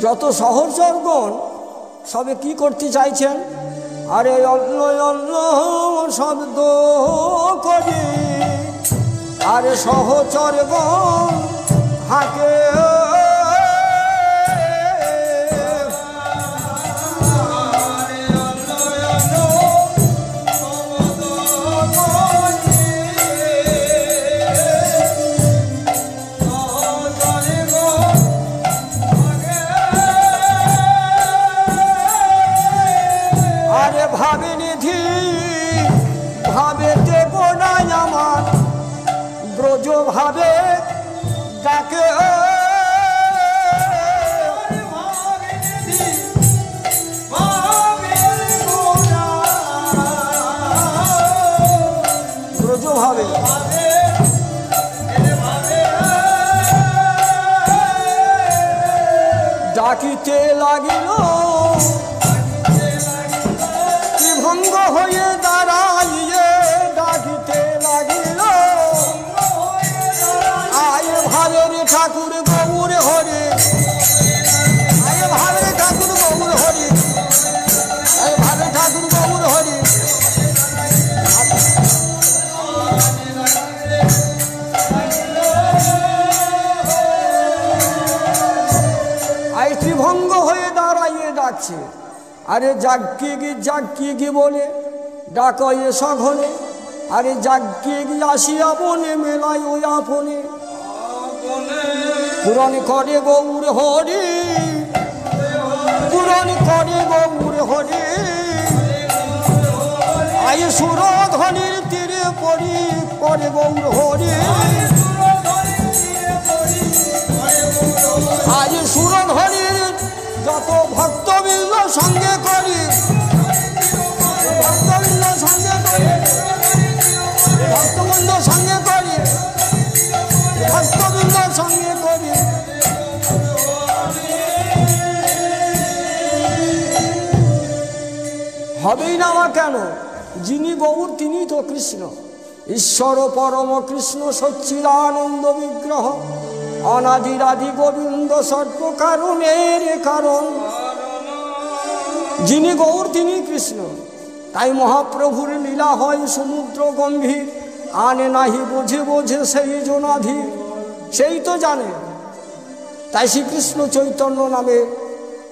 যত সহচরগণ সবে কি করতে চাইছেন? আরে অন্য অন্য শব্দ করি, আরে সহচরগণ হাঁকে ভাবে নিধি ভাবেতে গোনাই আমার ব্রজ ভাবে ডাকে ব্রজ ভাবে ডাকিতে লাগিল ভঙ্গ হয়ে দাঁড়াইয়ে ডাকিতে লাগিল আয় ভাবের ঠাকুর গৌর হরে, আয় ভাবের ঠাকুর গৌর হরে, আয় ভাবের ঠাকুর গৌর হরে। আয় ত্রিভঙ্গ হয়ে দাঁড়াইয়ে ডাকছে, আরে জাগকি গি বলে ডাকয়ে সঘনে, আরে জাগকি গি আসিয়া বনে মেলায় ওই আপনে পূরণ করে গৌর হরি, পূরণ করে গৌর হরি। আয় সুরধ্বনির তীরে পড়ি করে গৌর হরি, আজ সুরধ্বনির যত ভক্তবৃন্দ সঙ্গে করি, ভক্তবৃন্দ সঙ্গে করি, ভক্তবৃন্দ সঙ্গে করি, ভক্তবৃন্দ সঙ্গে করি। হবেই না বা কেন? যিনি গৌর তিনি তো কৃষ্ণ, ঈশ্বর পরম কৃষ্ণ সচ্চিদানন্দ বিগ্রহ, অনাদিরাদি গোবিন্দ সর্ব কারণের কারণ। যিনি গৌর তিনি কৃষ্ণ, তাই মহাপ্রভুর লীলা হয় সমুদ্র গম্ভীর, আনে নাহি বোঝে বোঝে সেই জনাধীর, সেই তো জানে। তাই শ্রীকৃষ্ণ চৈতন্য নামে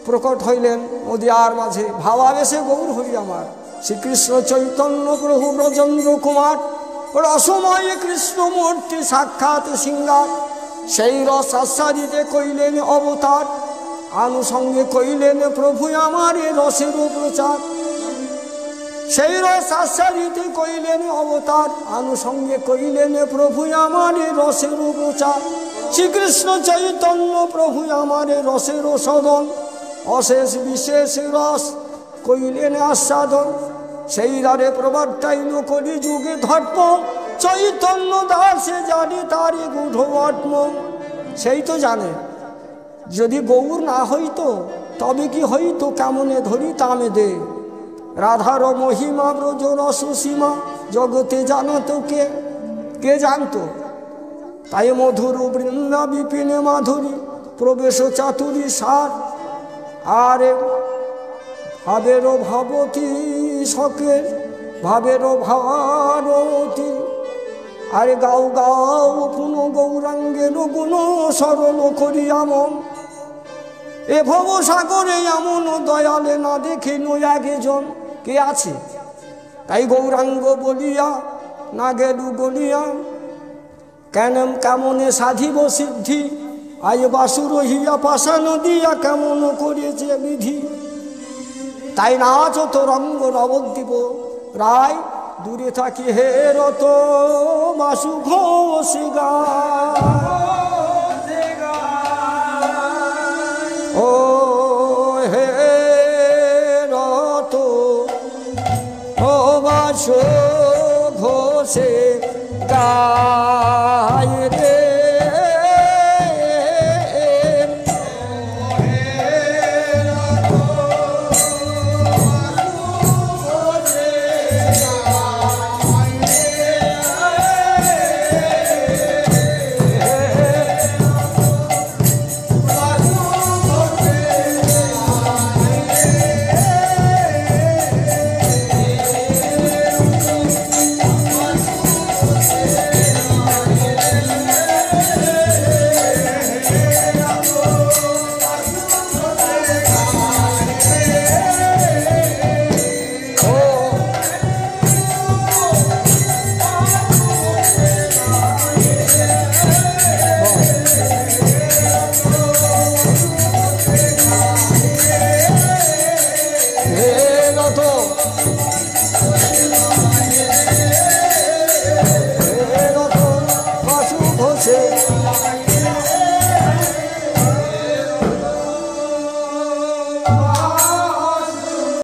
প্রকট হইলেন নদিয়ার মাঝে, ভাবাবেশে গৌর হরি আমার। শ্রীকৃষ্ণ চৈতন্য প্রভু ব্রজেন্দ্র কুমার, রসময় কৃষ্ণমূর্তি সাক্ষাৎ সিঙ্গার, সেই রস আস্বাদিতে কইলেন অবতার, আনুষঙ্গে কইলেন প্রভু আমার রসের প্রচার। সেই রস আস্বাদিতে কইলেন অবতার, আনুষঙ্গে কইলেন প্রভু আমার রসের প্রচার। শ্রীকৃষ্ণ চৈতন্য প্রভু আমার রসের সদন, অশেষ বিশেষ রস কইলেন আস্বাদন। সেই দ্বারে প্রবর্তাইল কলি যুগে ধর্ম, চৈতন্য দাসে জানে তারি গূঢ় আত্ম। সেই তো জানে, যদি গৌর না হইতো তবে কি হইতো, কেমনে ধরি তামে দে। রাধার মহিমা ব্রজ রস সীমা, জগতে জানতো কে, কে জানতো? তাই মধুর বৃন্দা বিপিনে মাধুরী, প্রবেশ চাতুরী সার। আরে ভাবেরও ভাবতী শখের, ভাবেরও ভারতী। আরে গাও গাও পুন গৌরাঙ্গের গুণ সরল করিয়া মন, এ ভব সাগরে এমন দয়ালে না দেখিল একজন। কে আছে? তাই গৌরাঙ্গ বলিয়া না গেলু গলিয়া, কেমনে সাধিব সিদ্ধি, আয় বাসুর হিয়া পাশান দিয়া কেমন করেছে বিধি। তাই নাচ তো রঙ্গ নবদ্বীপ রায়, দূরে থাকি হে রত বাসু ঘোষ ও হে রত ও বাসু ঘোষে গা।